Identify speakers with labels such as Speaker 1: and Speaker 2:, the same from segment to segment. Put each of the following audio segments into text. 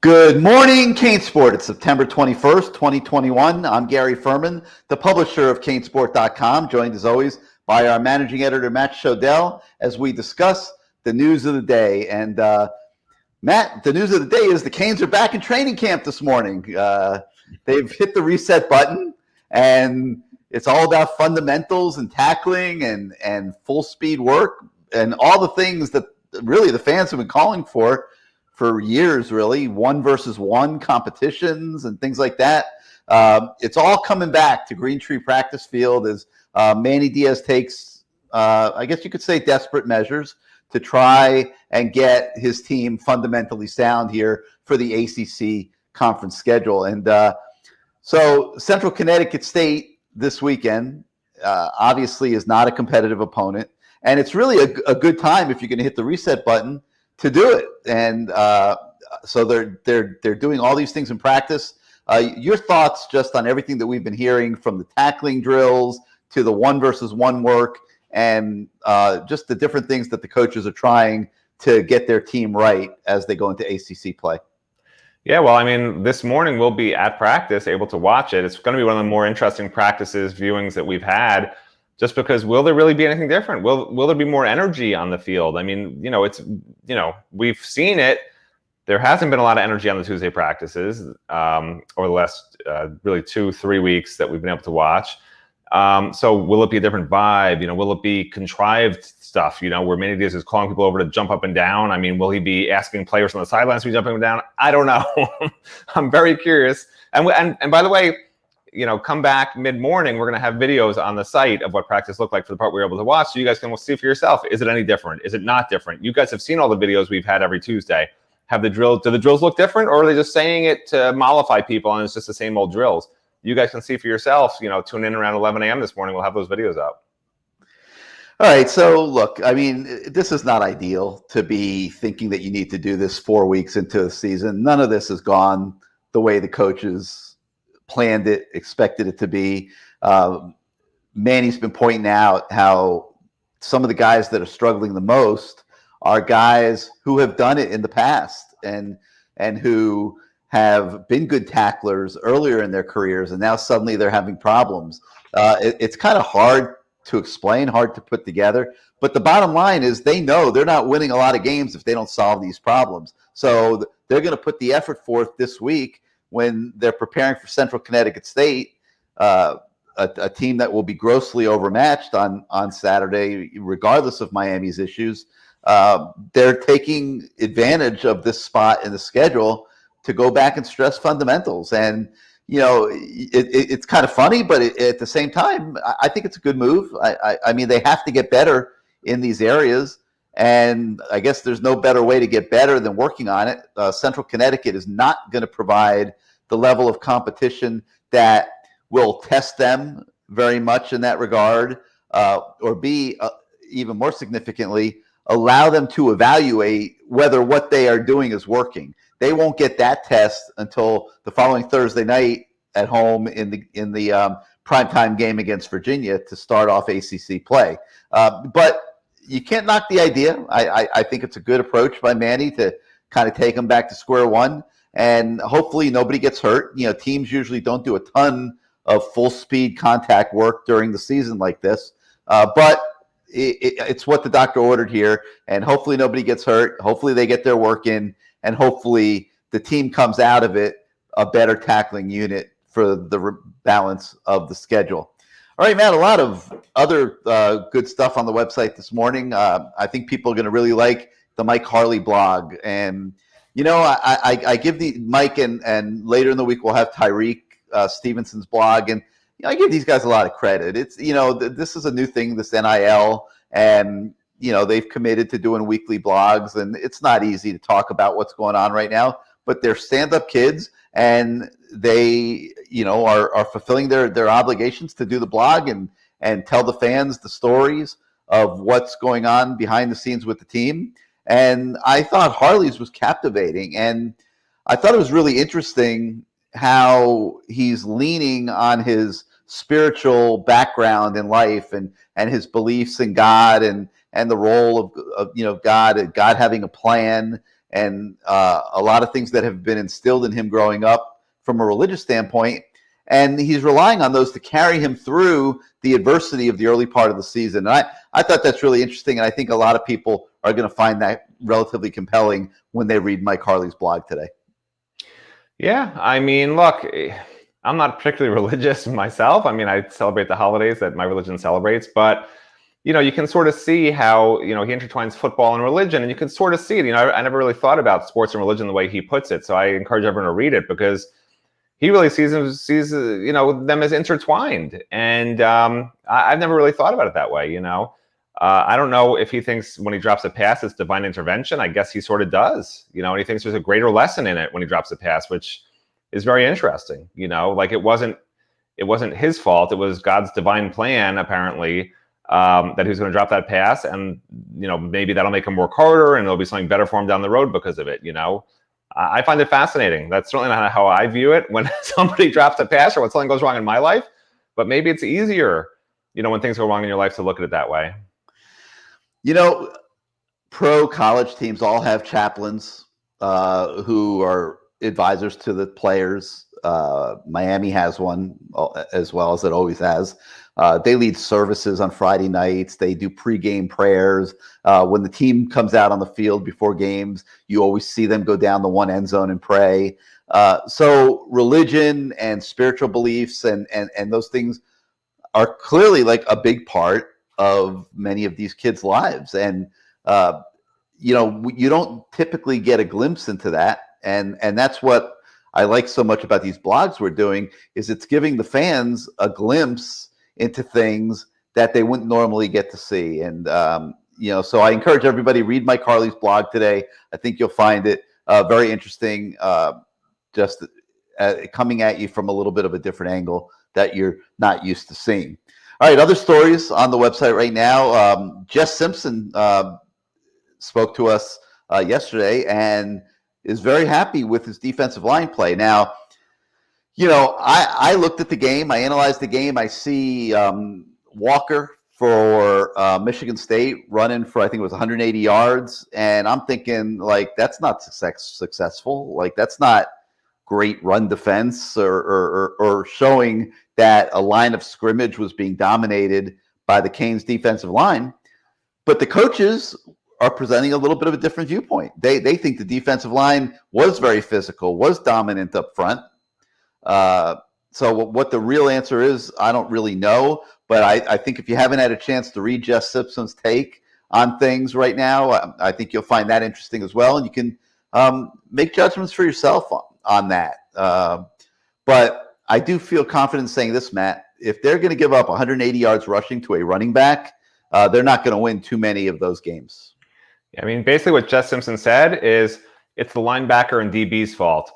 Speaker 1: Good morning, CaneSport. It's September 21st, 2021. I'm Gary Ferman, the publisher of CaneSport.com, joined as always by our managing editor, Matt Shodell, as we discuss the news of the day. And Matt, the news of the day is the Canes are back in training camp this morning. They've hit the reset button, and it's all about fundamentals and tackling and full speed work and all the things that really the fans have been calling for years, really, 1-versus-1 competitions and things like that. It's all coming back to Green Tree Practice Field as Manny Diaz takes, I guess you could say, desperate measures to try and get his team fundamentally sound here for the ACC conference schedule. And so Central Connecticut State this weekend obviously is not a competitive opponent. And it's really a good time if you're going to hit the reset button to do it. And so they're doing all these things in practice. Your thoughts just on everything that we've been hearing, from the tackling drills to the 1-versus-1 work, and just the different things that the coaches are trying to get their team right as they go into ACC play.
Speaker 2: Yeah, well, I mean, this morning we'll be at practice, able to watch it. It's going to be one of the more interesting practices, viewings that we've had. Just because, will there really be anything different? Will there be more energy on the field? I mean, we've seen it. There hasn't been a lot of energy on the Tuesday practices over the last really 2-3 weeks that we've been able to watch. So will it be a different vibe? Will it be contrived stuff? Where Manny Diaz is calling people over to jump up and down. I mean, will he be asking players on the sidelines to be jumping up and down? I don't know. I'm very curious. And by the way, come back mid-morning, we're going to have videos on the site of what practice looked like for the part we were able to watch, so you guys can see for yourself. Is it any different? Is it not different? You guys have seen all the videos we've had every Tuesday. Do the drills look different, or are they just saying it to mollify people and it's just the same old drills? You guys can see for yourself. Tune in around 11 a.m. this morning. We'll have those videos out.
Speaker 1: All right, so look, I mean, this is not ideal to be thinking that you need to do this 4 weeks into the season. None of this has gone the way the coaches planned it, expected it to be. Manny's been pointing out how some of the guys that are struggling the most are guys who have done it in the past and who have been good tacklers earlier in their careers, and now suddenly they're having problems. It's kind of hard to explain, hard to put together, but the bottom line is they know they're not winning a lot of games if they don't solve these problems. So they're going to put the effort forth this week when they're preparing for Central Connecticut State, a team that will be grossly overmatched on Saturday, regardless of Miami's issues. They're taking advantage of this spot in the schedule to go back and stress fundamentals. And, it's kind of funny, but at the same time, I think it's a good move. I mean, they have to get better in these areas. And I guess there's no better way to get better than working on it. Central Connecticut is not going to provide the level of competition that will test them very much in that regard, or be, even more significantly, allow them to evaluate whether what they are doing is working. They won't get that test until the following Thursday night at home in the primetime game against Virginia to start off ACC play. But you can't knock the idea. I think it's a good approach by Manny to kind of take them back to square one, and hopefully nobody gets hurt. Teams usually don't do a ton of full speed contact work during the season like this, but it's what the doctor ordered here, and hopefully nobody gets hurt. Hopefully they get their work in, and hopefully the team comes out of it a better tackling unit for the balance of the schedule. All right, Matt, a lot of other good stuff on the website this morning. I think people are going to really like the Mike Harley blog. And, I give the Mike, and later in the week we'll have Tyreek Stevenson's blog. And I give these guys a lot of credit. It's, this is a new thing, this NIL, and, they've committed to doing weekly blogs. And it's not easy to talk about what's going on right now, but they're stand-up kids, and they, are fulfilling their obligations to do the blog and tell the fans the stories of what's going on behind the scenes with the team. And I thought Harley's was captivating, and I thought it was really interesting how he's leaning on his spiritual background in life and his beliefs in God and the role of God having a plan and a lot of things that have been instilled in him growing up from a religious standpoint. And he's relying on those to carry him through the adversity of the early part of the season. And I thought that's really interesting. And I think a lot of people are going to find that relatively compelling when they read Mike Harley's blog today.
Speaker 2: Yeah, I mean, look, I'm not particularly religious myself. I mean, I celebrate the holidays that my religion celebrates, but you can sort of see how, he intertwines football and religion, and you can sort of see it. I never really thought about sports and religion the way he puts it. So I encourage everyone to read it, because he really sees them as intertwined. And I've never really thought about it that way. I don't know if he thinks when he drops a pass, it's divine intervention. I guess he sort of does, and he thinks there's a greater lesson in it when he drops a pass, which is very interesting. Like it wasn't his fault. It was God's divine plan, apparently, that he was going to drop that pass, and maybe that'll make him work harder, and there'll be something better for him down the road because of it. I find it fascinating. That's certainly not how I view it when somebody drops a pass or when something goes wrong in my life. But maybe it's easier, when things go wrong in your life, to look at it that way.
Speaker 1: Pro college teams all have chaplains who are advisors to the players. Miami has one, as well as it always has. They lead services on Friday nights. They do pregame prayers. When the team comes out on the field before games, you always see them go down the one end zone and pray. So religion and spiritual beliefs and those things are clearly like a big part of many of these kids' lives. And, you don't typically get a glimpse into that. And that's what I like so much about these blogs we're doing, is it's giving the fans a glimpse into things that they wouldn't normally get to see. And, so I encourage everybody, read Mike Harley's blog today. I think you'll find it very interesting, just coming at you from a little bit of a different angle that you're not used to seeing. All right, other stories on the website right now. Jess Simpson spoke to us yesterday and is very happy with his defensive line play. Now, I looked at the game. I analyzed the game. I see Walker for Michigan State running for, I think it was 180 yards. And I'm thinking, like, that's not successful. Like, that's not great run defense or showing that a line of scrimmage was being dominated by the Canes defensive line. But the coaches are presenting a little bit of a different viewpoint. They think the defensive line was very physical, was dominant up front. So what the real answer is, I don't really know. But I think if you haven't had a chance to read Jess Simpson's take on things right now, I think you'll find that interesting as well. And you can make judgments for yourself on that. But I do feel confident saying this, Matt. If they're going to give up 180 yards rushing to a running back, they're not going to win too many of those games.
Speaker 2: I mean, basically what Jess Simpson said is it's the linebacker and DB's fault.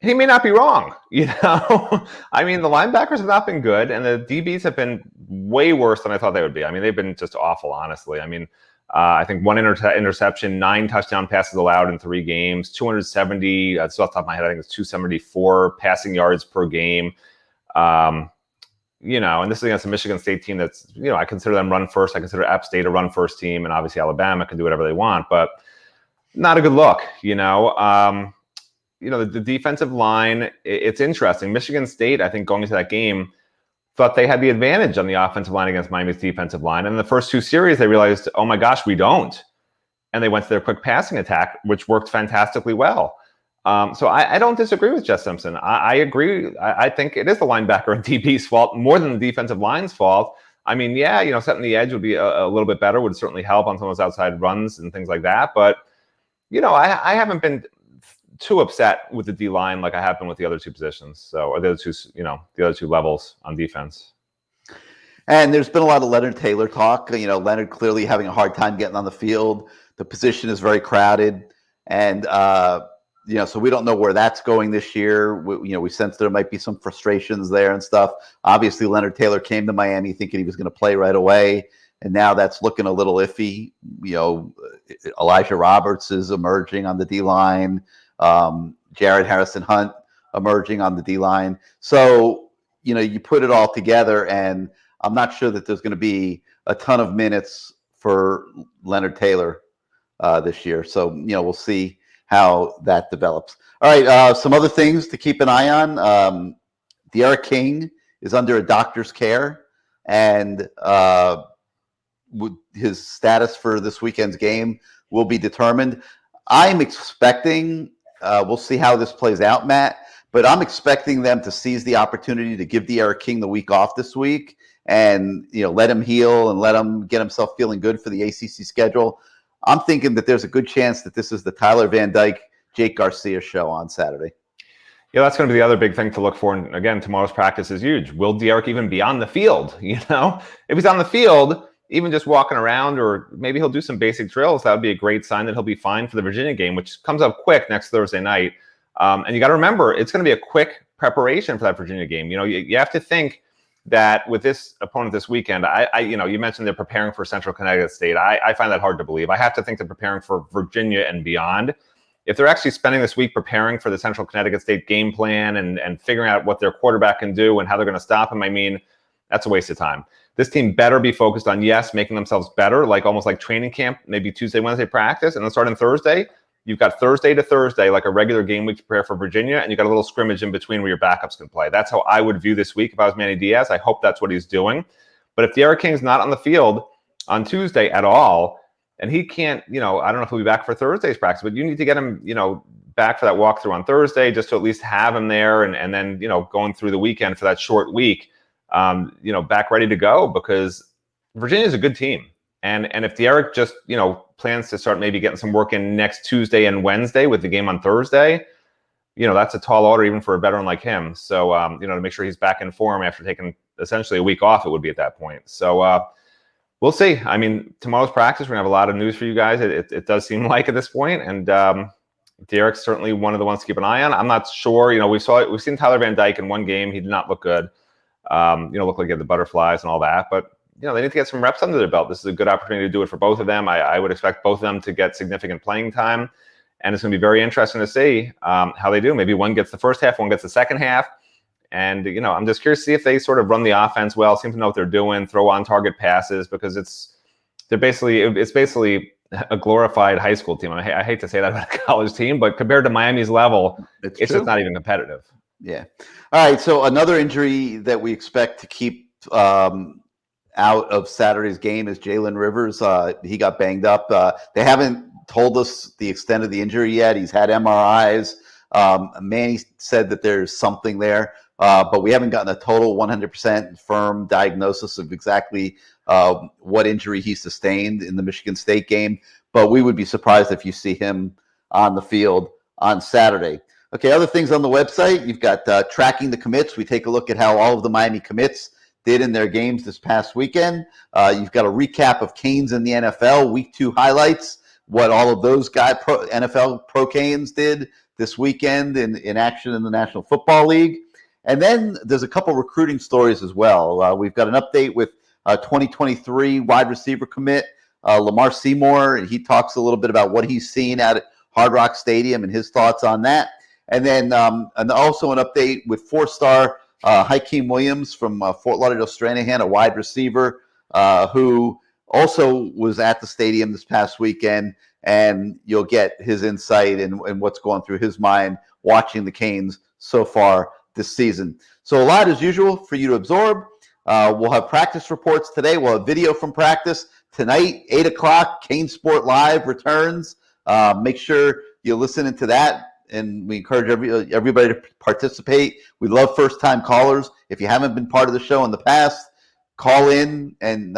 Speaker 2: He may not be wrong, I mean, the linebackers have not been good, and the DBs have been way worse than I thought they would be. I mean, they've been just awful, honestly. I mean, I think one interception, 9 touchdown passes allowed in 3 games, 270, that's off the top of my head, I think it's 274 passing yards per game. And this is against a Michigan State team that's, I consider them run first. I consider App State a run first team, and obviously Alabama can do whatever they want, but not a good look, the defensive line, it's interesting. Michigan State, I think, going into that game, thought they had the advantage on the offensive line against Miami's defensive line. And in the first 2 series, they realized, oh my gosh, we don't. And they went to their quick passing attack, which worked fantastically well. So I don't disagree with Jess Simpson. I agree. I think it is the linebacker and DB's fault more than the defensive line's fault. I mean, yeah, setting the edge would be a little bit better, would certainly help on some of those outside runs and things like that. But, I haven't been too upset with the D line like I have been with the other 2 positions. So, or the other two levels on defense.
Speaker 1: And there's been a lot of Leonard Taylor talk. Leonard clearly having a hard time getting on the field. The position is very crowded, and so we don't know where that's going this year. We sense there might be some frustrations there and stuff. Obviously, Leonard Taylor came to Miami thinking he was going to play right away, and now that's looking a little iffy. Elijah Roberts is emerging on the D line. Jared Harrison Hunt emerging on the D line. So, you put it all together, and I'm not sure that there's going to be a ton of minutes for Leonard Taylor this year. So, we'll see how that develops. All right, some other things to keep an eye on. D'Eriq King is under a doctor's care, and his status for this weekend's game will be determined. I'm expecting, we'll see how this plays out, Matt, but I'm expecting them to seize the opportunity to give D'Eriq King the week off this week and let him heal and let him get himself feeling good for the ACC schedule. I'm thinking that there's a good chance that this is the Tyler Van Dyke, Jake Garcia show on Saturday.
Speaker 2: Yeah, that's going to be the other big thing to look for. And again, tomorrow's practice is huge. Will D'Eriq even be on the field? If he's on the field, even just walking around, or maybe he'll do some basic drills, that would be a great sign that he'll be fine for the Virginia game, which comes up quick next Thursday night. And you got to remember, it's going to be a quick preparation for that Virginia game. You have to think that with this opponent this weekend, you mentioned they're preparing for Central Connecticut State. I find that hard to believe. I have to think they're preparing for Virginia and beyond. If they're actually spending this week preparing for the Central Connecticut State game plan and figuring out what their quarterback can do and how they're going to stop him, that's a waste of time. This team better be focused on, making themselves better, almost like training camp, maybe Tuesday, Wednesday practice, and then starting Thursday. You've got Thursday to Thursday, like a regular game week to prepare for Virginia, and you got a little scrimmage in between where your backups can play. That's how I would view this week if I was Manny Diaz. I hope that's what he's doing. But if D'Eriq King's not on the field on Tuesday at all, and he can't, I don't know if he'll be back for Thursday's practice, but you need to get him, back for that walkthrough on Thursday, just to at least have him there, and then, going through the weekend for that short week, back ready to go, because Virginia is a good team. And if D'Eriq just, plans to start maybe getting some work in next Tuesday and Wednesday with the game on Thursday, that's a tall order even for a veteran like him. So, to make sure he's back in form after taking essentially a week off, it would be at that point. So, we'll see. Tomorrow's practice, we're going to have a lot of news for you guys. It does seem like at this point. And D'Eriq's certainly one of the ones to keep an eye on. I'm not sure. We've seen Tyler Van Dyke in one game. He did not look good. Looked like he had the butterflies and all that. But, they need to get some reps under their belt. This is a good opportunity to do it for both of them. I would expect both of them to get significant playing time. And it's going to be very interesting to see how they do. Maybe one gets the first half, one gets the second half. And, I'm just curious to see if they sort of run the offense well, seem to know what they're doing, throw on target passes, because it's basically a glorified high school team. I hate to say that about a college team, but compared to Miami's level, it's just not even competitive.
Speaker 1: Yeah. All right. So another injury that we expect to keep out of Saturday's game is Jalen Rivers. He got banged up. They haven't told us the extent of the injury yet. He's had MRIs. Manny said that there's something there. But we haven't gotten a total 100% firm diagnosis of exactly what injury he sustained in the Michigan State game. But we would be surprised if you see him on the field on Saturday. Okay, other things on the website. You've got tracking the commits. We take a look at how all of the Miami commits did in their games this past weekend. You've got a recap of Canes in the NFL, Week 2 highlights, what all of those NFL Pro Canes did this weekend in action in the National Football League. And then there's a couple recruiting stories as well. We've got an update with 2023 wide receiver commit, Lamar Seymour, and he talks a little bit about what he's seen at Hard Rock Stadium and his thoughts on that. And then and also an update with 4-star Hakeem Williams from Fort Lauderdale-Stranahan, a wide receiver who also was at the stadium this past weekend. And you'll get his insight and what's going through his mind watching the Canes so far this season. So a lot as usual for you to absorb. We'll have practice reports today. We'll have video from practice tonight, 8 o'clock. CaneSport Live returns. Make sure you listen into that, and we encourage everybody to participate. We love first-time callers. If you haven't been part of the show in the past, call in and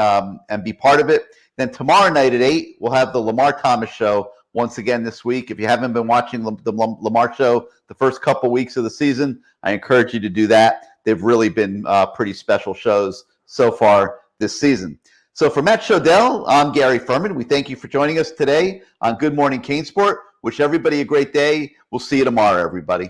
Speaker 1: be part of it. Then tomorrow night at 8, we'll have the Lamar Thomas Show once again this week. If you haven't been watching the Lamar Show the first couple weeks of the season, I encourage you to do that. They've really been pretty special shows so far this season. So for Matt Shodell, I'm Gary Ferman. We thank you for joining us today on Good Morning CaneSport. Wish everybody a great day. We'll see you tomorrow, everybody.